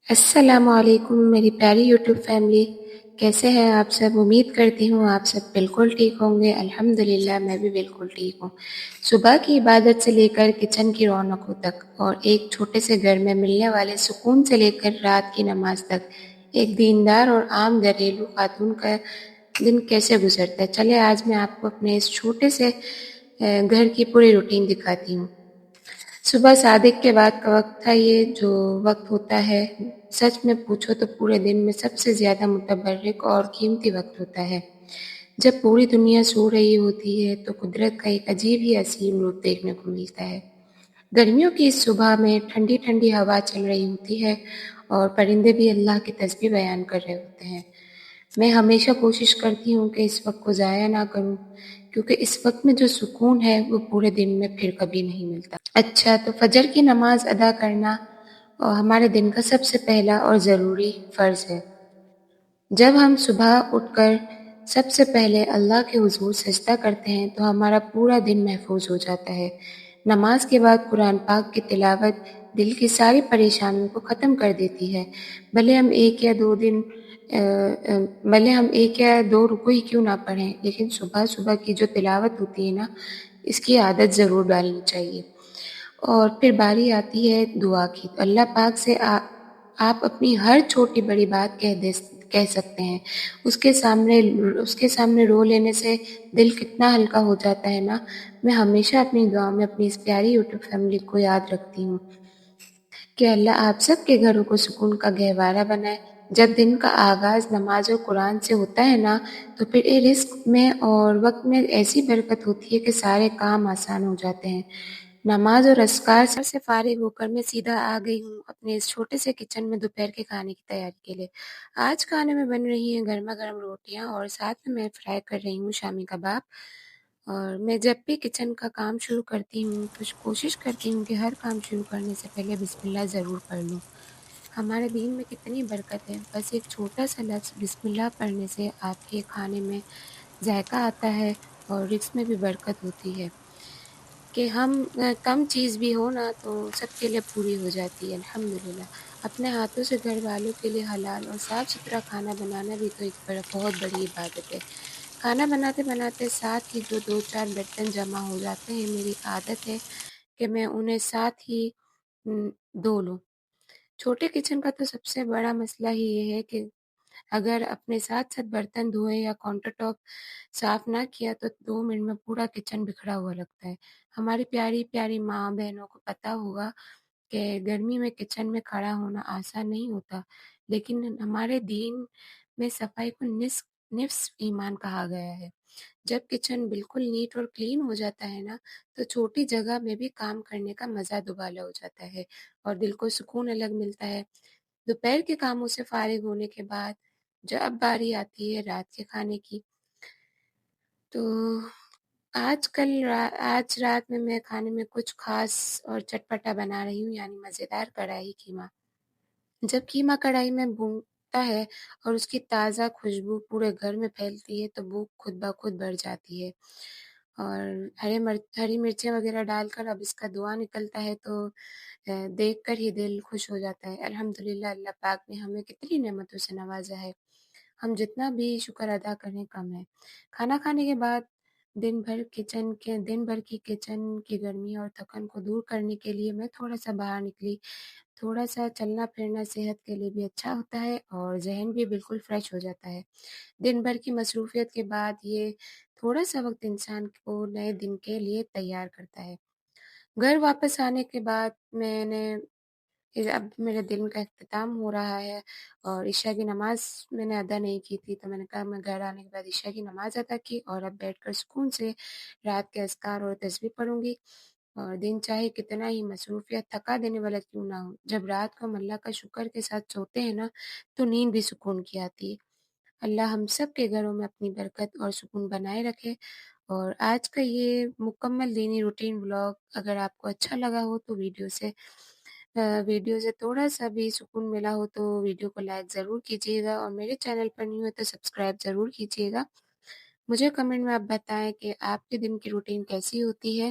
السلام علیکم میری پیاری یوٹیوب فیملی، کیسے ہیں آپ سب؟ امید کرتی ہوں آپ سب بالکل ٹھیک ہوں گے۔ الحمدللہ میں بھی بالکل ٹھیک ہوں۔ صبح کی عبادت سے لے کر کچن کی رونقوں تک، اور ایک چھوٹے سے گھر میں ملنے والے سکون سے لے کر رات کی نماز تک، ایک دیندار اور عام گھریلو خاتون کا دن کیسے گزرتا ہے، چلے آج میں آپ کو اپنے اس چھوٹے سے گھر کی پوری روٹین دکھاتی ہوں۔ صبح صادق کے بعد کا وقت تھا، یہ جو وقت ہوتا ہے سچ میں پوچھو تو پورے دن میں سب سے زیادہ متبرک اور قیمتی وقت ہوتا ہے۔ جب پوری دنیا سو رہی ہوتی ہے تو قدرت کا ایک عجیب ہی عظیم روپ دیکھنے کو ملتا ہے۔ گرمیوں کی اس صبح میں ٹھنڈی ٹھنڈی ہوا چل رہی ہوتی ہے اور پرندے بھی اللہ کی تسبیح بیان کر رہے ہوتے ہیں۔ میں ہمیشہ کوشش کرتی ہوں کہ اس وقت کو ضائع نہ کروں، کیونکہ اس وقت میں جو سکون ہے وہ پورے دن میں پھر کبھی نہیں ملتا۔ اچھا، تو فجر کی نماز ادا کرنا ہمارے دن کا سب سے پہلا اور ضروری فرض ہے۔ جب ہم صبح اٹھ کر سب سے پہلے اللہ کے حضور سجدہ کرتے ہیں تو ہمارا پورا دن محفوظ ہو جاتا ہے۔ نماز کے بعد قرآن پاک کی تلاوت دل کی ساری پریشانیوں کو ختم کر دیتی ہے۔ بھلے ہم ایک یا دو رکوع ہی کیوں نہ پڑھیں، لیکن صبح صبح کی جو تلاوت ہوتی ہے نا، اس کی عادت ضرور ڈالنی چاہیے۔ اور پھر باری آتی ہے دعا کی، تو اللہ پاک سے آپ اپنی ہر چھوٹی بڑی بات کہہ سکتے ہیں۔ اس کے سامنے رو لینے سے دل کتنا ہلکا ہو جاتا ہے نا۔ میں ہمیشہ اپنی دعا میں اپنی اس پیاری یوٹیوب فیملی کو یاد رکھتی ہوں کہ اللہ آپ سب کے گھروں کو سکون کا گہوارہ بنائے۔ جب دن کا آغاز نماز اور قرآن سے ہوتا ہے نا، تو پھر رزق میں اور وقت میں ایسی برکت ہوتی ہے کہ سارے کام آسان ہو جاتے ہیں۔ نماز اور اذکار سے فارغ ہو کر میں سیدھا آ گئی ہوں اپنے اس چھوٹے سے کچن میں دوپہر کے کھانے کی تیاری کے لیے۔ آج کھانے میں بن رہی ہیں گرما گرم روٹیاں، اور ساتھ میں فرائی کر رہی ہوں شامی کباب۔ اور میں جب بھی کچن کا کام شروع کرتی ہوں تو کوشش کرتی ہوں کہ ہر کام شروع کرنے سے پہلے بسم اللہ ضرور پڑھ لوں۔ ہمارے دین میں کتنی برکت ہے، بس ایک چھوٹا سا لفظ بسم اللہ پڑھنے سے آپ کے کھانے میں ذائقہ آتا ہے اور رزق میں بھی برکت ہوتی ہے کہ ہم کم چیز بھی ہو نا تو سب کے لیے پوری ہو جاتی ہے۔ الحمدللہ اپنے ہاتھوں سے گھر والوں کے لیے حلال اور صاف ستھرا کھانا بنانا بھی تو ایک بہت بڑی عبادت ہے۔ کھانا بناتے بناتے ساتھ ہی جو دو چار برتن جمع ہو جاتے ہیں، میری عادت ہے کہ میں انہیں ساتھ ہی دھو لوں۔ چھوٹے کچن کا تو سب سے بڑا مسئلہ ہی یہ ہے کہ اگر اپنے ساتھ برتن دھوئے یا کاؤنٹر ٹاپ صاف نہ کیا تو 2 منٹ میں پورا کچن بکھرا ہوا لگتا ہے۔ ہماری پیاری پیاری ماں بہنوں کو پتہ ہوگا کہ گرمی میں کچن میں کھڑا ہونا آسان نہیں ہوتا، لیکن ہمارے دین میں صفائی کو نصف ایمان کہا گیا ہے۔ جب کچن بالکل نیٹ اور کلین ہو جاتا ہے نا، تو چھوٹی جگہ میں بھی کام کرنے کا مزہ دوبالا ہو جاتا ہے اور دل کو سکون الگ ملتا ہے۔ دوپہر کے کاموں سے فارغ ہونے کے بعد جب باری آتی ہے رات کے کھانے کی، تو آج رات میں کھانے میں کچھ خاص اور چٹپٹا بنا رہی ہوں، یعنی مزیدار کڑھائی قیمہ۔ جب قیمہ کڑھائی میں بھونتا ہے اور اس کی تازہ خوشبو پورے گھر میں پھیلتی ہے تو بھوک خود بخود بڑھ جاتی ہے، اور ہری مرچیں وغیرہ ڈال کر اب اس کا دھواں نکلتا ہے تو دیکھ کر ہی دل خوش ہو جاتا ہے۔ الحمدللہ اللہ پاک نے ہمیں کتنی نعمتوں سے نوازا ہے، ہم جتنا بھی شکر ادا کریں کم ہے۔ کھانا کھانے کے بعد دن بھر کی کچن کی گرمی اور تھکن کو دور کرنے کے لیے میں تھوڑا سا باہر نکلی۔ تھوڑا سا چلنا پھرنا صحت کے لیے بھی اچھا ہوتا ہے اور ذہن بھی بالکل فریش ہو جاتا ہے۔ دن بھر کی مصروفیت کے بعد یہ تھوڑا سا وقت انسان کو نئے دن کے لیے تیار کرتا ہے۔ گھر واپس آنے کے بعد اب میرے دن کا اختتام ہو رہا ہے اور عشاء کی نماز میں نے ادا نہیں کی تھی، تو میں نے کہا میں گھر آنے کے بعد عشاء کی نماز ادا کی اور اب بیٹھ کر سکون سے رات کے اذکار اور تسبیح پڑھوں گی۔ اور دن چاہے کتنا ہی مصروفیت تھکا دینے والا کیوں نہ ہو، جب رات کو ہم اللہ کا شکر کے ساتھ سوتے ہیں نا تو نیند بھی سکون کی آتی ہے۔ اللہ ہم سب کے گھروں میں اپنی برکت اور سکون بنائے رکھے۔ اور آج کا یہ مکمل دینی روٹین ولاگ اگر آپ کو اچھا لگا ہو تو ویڈیو سے تھوڑا سا بھی سکون ملا ہو تو ویڈیو کو لائک ضرور کیجیے گا، اور میرے چینل پر نہیں ہو تو سبسکرائب ضرور کیجیے گا۔ مجھے کمنٹ میں آپ بتائیں کہ آپ کے دن کی روٹین کیسی ہوتی ہے،